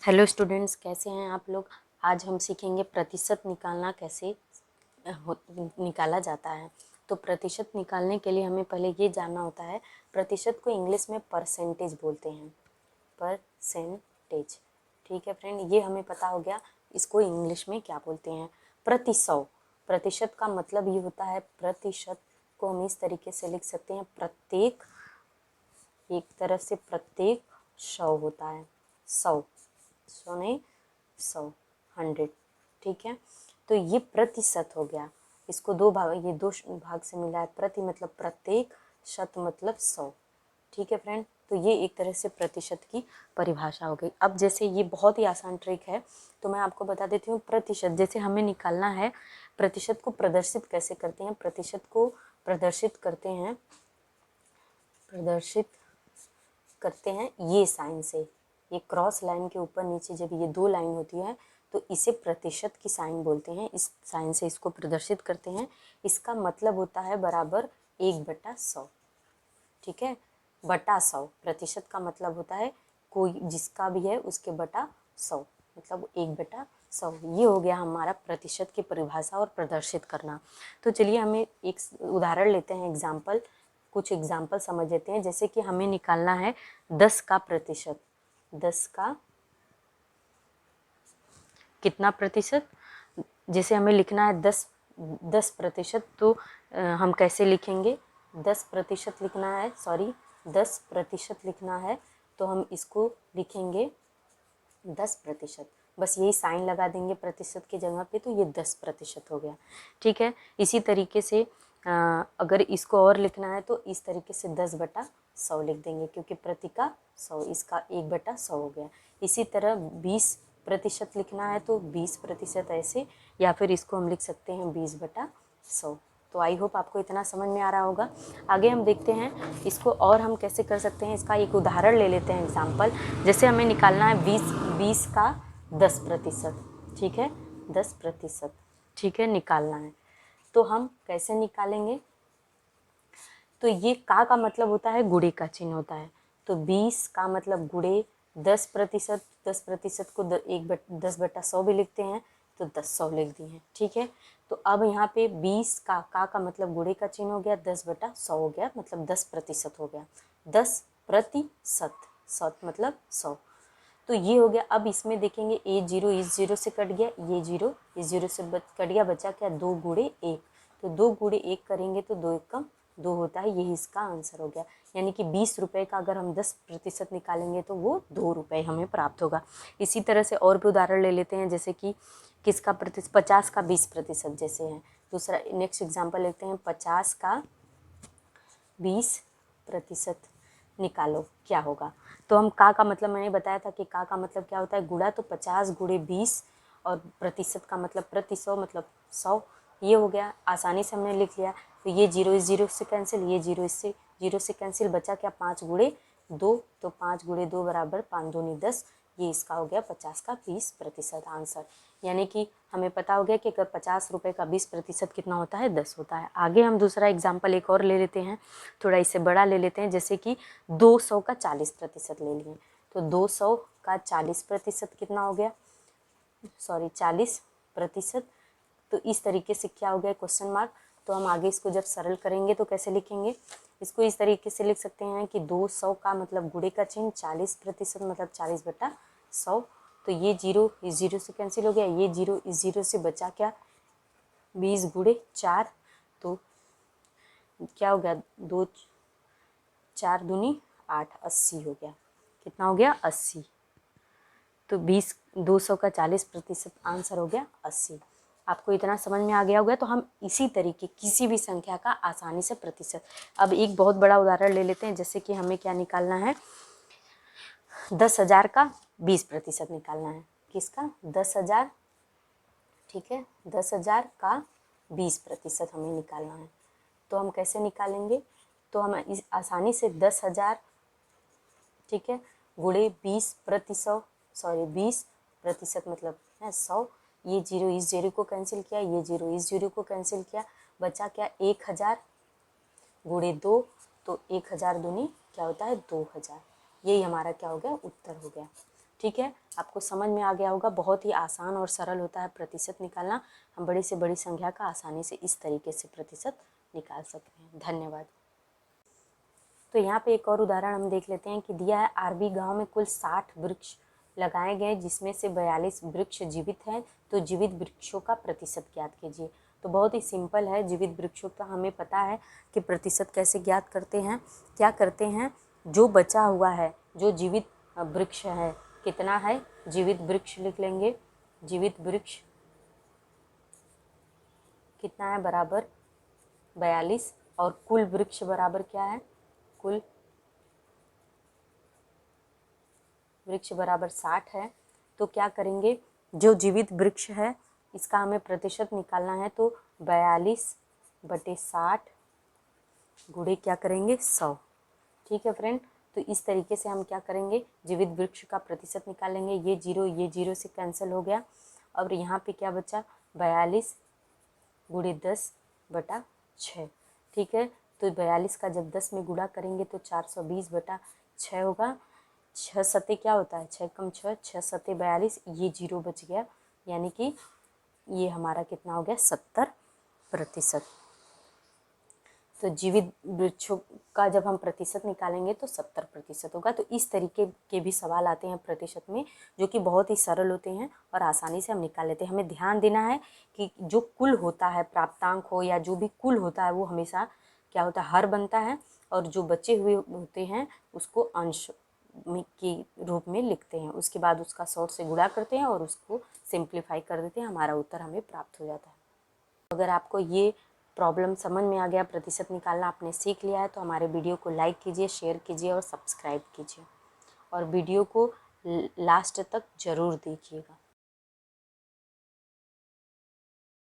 Hello students, कैसे हैं आप लोग। आज हम सीखेंगे प्रतिशत निकालना कैसे निकाला जाता है। तो प्रतिशत निकालने के लिए हमें पहले ये जानना होता है, प्रतिशत को इंग्लिश में परसेंटेज बोलते हैं। परसेंटेज, ठीक है फ्रेंड, ये हमें पता हो गया। इसको इंग्लिश में क्या बोलते हैं? प्रति सौ। प्रतिशत का मतलब ये होता है, प्रतिशत को हम इस तरीके से लिख सकते हैं, प्रत्येक, एक तरफ से प्रत्येक 100 होता है, 100 नहीं 100, 100, ठीक है। तो ये प्रतिशत हो गया। इसको दो भाग, ये दो भाग से मिला है। प्रति मतलब प्रत्येक, शत मतलब 100, ठीक है फ्रेंड। तो ये एक तरह से प्रतिशत की परिभाषा हो गई। अब जैसे ये बहुत ही आसान ट्रिक है, तो मैं आपको बता देती हूँ। प्रतिशत जैसे हमें निकालना है, प्रतिशत को प्रदर्शित कैसे करते हैं? प्रतिशत को प्रदर्शित करते हैं ये साइन से। ये क्रॉस लाइन के ऊपर नीचे जब ये दो लाइन होती है तो इसे प्रतिशत की साइन बोलते हैं। इस साइन से इसको प्रदर्शित करते हैं। इसका मतलब होता है बराबर 1/100, ठीक है। बटा 100, प्रतिशत का मतलब होता है कोई जिसका भी है उसके बटा 100, मतलब 1/100। ये हो गया हमारा प्रतिशत की परिभाषा और प्रदर्शित करना। तो चलिए हमें एक उदाहरण लेते हैं, एग्जाम्पल, कुछ एग्जाम्पल समझ लेते हैं। जैसे कि हमें निकालना है 10 का प्रतिशत। 10 का कितना प्रतिशत? जैसे हमें लिखना है 10%, तो हम कैसे लिखेंगे? 10% लिखना है, सॉरी 10% लिखना है, तो हम इसको लिखेंगे 10%। बस यही साइन लगा देंगे प्रतिशत की जगह पे, तो ये 10% हो गया, ठीक है। इसी तरीके से अगर इसको और लिखना है तो इस तरीके से 10/100 लिख देंगे, क्योंकि प्रति का 100, इसका 1/100 हो गया। इसी तरह 20% लिखना है तो 20% ऐसे, या फिर इसको हम लिख सकते हैं 20/100। तो आई होप आपको इतना समझ में आ रहा होगा। आगे हम देखते हैं इसको और हम कैसे कर सकते हैं। इसका एक उदाहरण ले लेते हैं, एग्जाम्पल। जैसे हमें निकालना है 20 का 10%, ठीक है, 10%, ठीक है, निकालना है। तो हम कैसे निकालेंगे? तो ये का मतलब होता है गुणे का चिन्ह होता है। तो 20 का मतलब गुणे 10%, 10% को 10/100 भी लिखते हैं, तो 10 लिख दिए हैं, ठीक है। तो अब यहाँ पे 20 का मतलब गुणे का चिन्ह हो गया, 10/100 हो गया, मतलब 10% हो गया। 10%, सत मतलब 100। तो ये हो गया। अब इसमें देखेंगे ये जीरो इस जीरो से कट गया, ये जीरो इस जीरो से कट गया, बचा क्या? 2 × 1। तो 2 × 1 करेंगे तो 2 × 1 = 2 होता है। यही इसका आंसर हो गया। यानी कि 20 रुपये का अगर हम 10% निकालेंगे तो वो 2 रुपये हमें प्राप्त होगा। इसी तरह से और भी उदाहरण ले लेते हैं, जैसे कि किसका 50 का 20% जैसे है। दूसरा नेक्स्ट एग्जाम्पल लेते हैं, 50 का 20% निकालो, क्या होगा? तो हम का मतलब मैंने बताया था कि का मतलब क्या होता है? गुणा। तो 50 × 20 और प्रतिशत का मतलब प्रति 100 मतलब 100। ये हो गया, आसानी से हमने लिख लिया। तो ये जीरो इस जीरो से कैंसिल, ये जीरो इससे जीरो से कैंसिल, बचा क्या? 5 × 2। तो 5 × 2 बराबर 5 दूनी 10। ये इसका हो गया 50 का 20% आंसर। यानी कि हमें पता हो गया कि अगर 50 रुपये का 20% कितना होता है? 10 होता है। आगे हम दूसरा एग्जाम्पल एक और ले लेते हैं, थोड़ा इससे बड़ा ले लेते हैं। जैसे कि 200 का 40% ले लिए। तो 200 का 40% कितना हो गया? सॉरी 40%। तो इस तरीके से क्या हो गया? Question mark. तो हम आगे इसको जब सरल करेंगे तो कैसे लिखेंगे? इसको इस तरीके से लिख सकते हैं कि 200 का मतलब गुणे का चिन्ह, 40% मतलब 40/100। तो ये जीरो इस जीरो से कैंसिल हो गया, ये जीरो इस जीरो से बचा क्या? 20 × 4। तो क्या हो गया? 2 4 दूनी 8, 80 हो गया। कितना हो गया? 80। तो 200 का 40% आंसर हो गया 80। आपको इतना समझ में आ गया होगा। तो हम इसी तरीके किसी भी संख्या का आसानी से प्रतिशत। अब एक बहुत बड़ा उदाहरण ले लेते हैं, जैसे कि हमें क्या निकालना है? 10,000 का 20% निकालना है। किसका? 10,000, ठीक है, 10,000 का 20% हमें निकालना है। तो हम कैसे निकालेंगे? तो हम इस आसानी से 10,000, ठीक है, गुणे 20%, सॉरी 20% मतलब है 100। ये जीरो इस जीरो को कैंसिल किया, ये जीरो इस जीरो को कैंसिल किया, बचा क्या? 1000 गुणे 2। तो 1000 दूनी क्या होता है? 2000। यही हमारा क्या हो गया? उत्तर हो गया, ठीक है, आपको समझ में आ गया होगा। बहुत ही आसान और सरल होता है प्रतिशत निकालना। हम बड़ी से बड़ी संख्या का आसानी से इस तरीके से प्रतिशत निकाल सकते हैं। धन्यवाद। तो यहाँ पे एक और उदाहरण हम देख लेते हैं कि दिया है आरबी गांव में कुल 60 वृक्ष लगाए गए जिसमें से 42 वृक्ष जीवित हैं, तो जीवित वृक्षों का प्रतिशत ज्ञात कीजिए। तो बहुत ही सिंपल है, जीवित वृक्षों का हमें पता है कि प्रतिशत कैसे ज्ञात करते हैं। क्या करते हैं, जो बचा हुआ है, जो जीवित वृक्ष है, कितना है, जीवित वृक्ष लिख लेंगे। जीवित वृक्ष कितना है, बराबर 42, और कुल वृक्ष बराबर क्या है, कुल वृक्ष बराबर 60 है। तो क्या करेंगे, जो जीवित वृक्ष है इसका हमें प्रतिशत निकालना है, तो 42/60 गुणे क्या करेंगे, 100। ठीक है फ्रेंड, तो इस तरीके से हम क्या करेंगे, जीवित वृक्ष का प्रतिशत निकालेंगे। ये जीरो से कैंसिल हो गया। और यहाँ पे क्या बचा, 42 गुणे 10/6। ठीक है, तो 42 का जब 10 में गुणा करेंगे तो 420/6 होगा। 6 सते क्या होता है, 6 कम 6, 6 सते 42, ये जीरो बच गया, यानी कि ये हमारा कितना हो गया, 70%। तो जीवित वृक्षों का जब हम प्रतिशत निकालेंगे तो 70% होगा। तो इस तरीके के भी सवाल आते हैं प्रतिशत में, जो कि बहुत ही सरल होते हैं और आसानी से हम निकाल लेते हैं। हमें ध्यान देना है कि जो कुल होता है, प्राप्तांक हो या जो भी कुल होता है, वो हमेशा क्या होता है, हर बनता है, और जो बचे हुए होते हैं उसको अंश के रूप में लिखते हैं। उसके बाद उसका 100 से गुणा करते हैं और उसको सिंप्लीफाई कर देते हैं, हमारा उत्तर हमें प्राप्त हो जाता है। अगर आपको ये प्रॉब्लम समझ में आ गया, प्रतिशत निकालना आपने सीख लिया है, तो हमारे वीडियो को लाइक कीजिए, शेयर कीजिए और सब्सक्राइब कीजिए, और वीडियो को लास्ट तक ज़रूर देखिएगा।